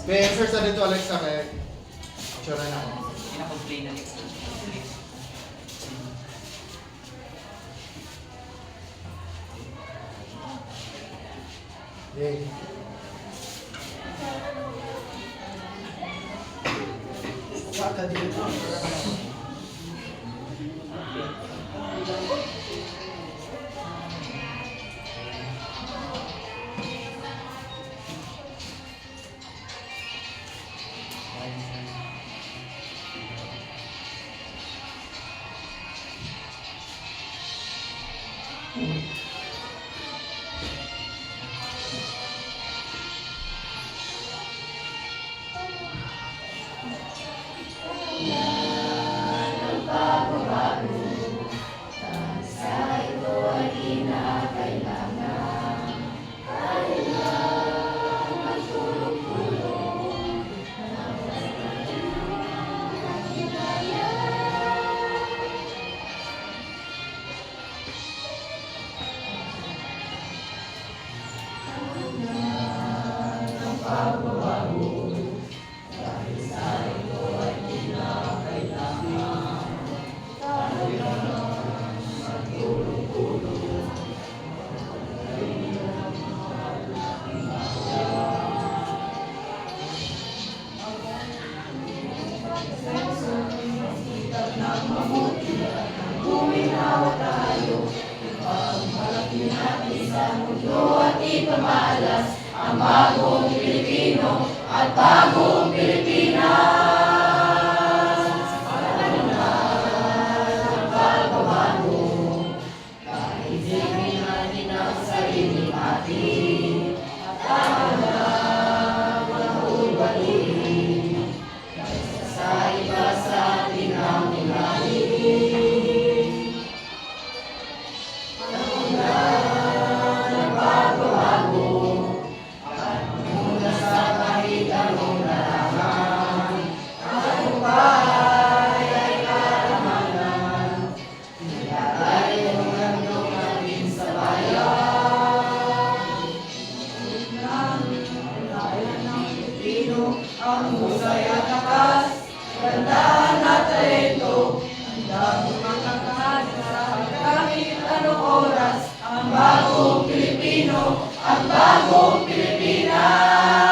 May answer sa dito, Alexa, kaya tsura na ako. Pinaka-play na next. Yay. Waka dito. Ang bagong Pilipino at bagong Pilipinas. Ang pagbabago, kahit hindi natin ang sarili natin. At manuulbali, sa iba sa atin ang ilalim. Ang pagbabago, ang husay at takas, ganda at talento, handa makakahas sa kahit anong oras, ang bagong Pilipino, ang bagong Pilipinas.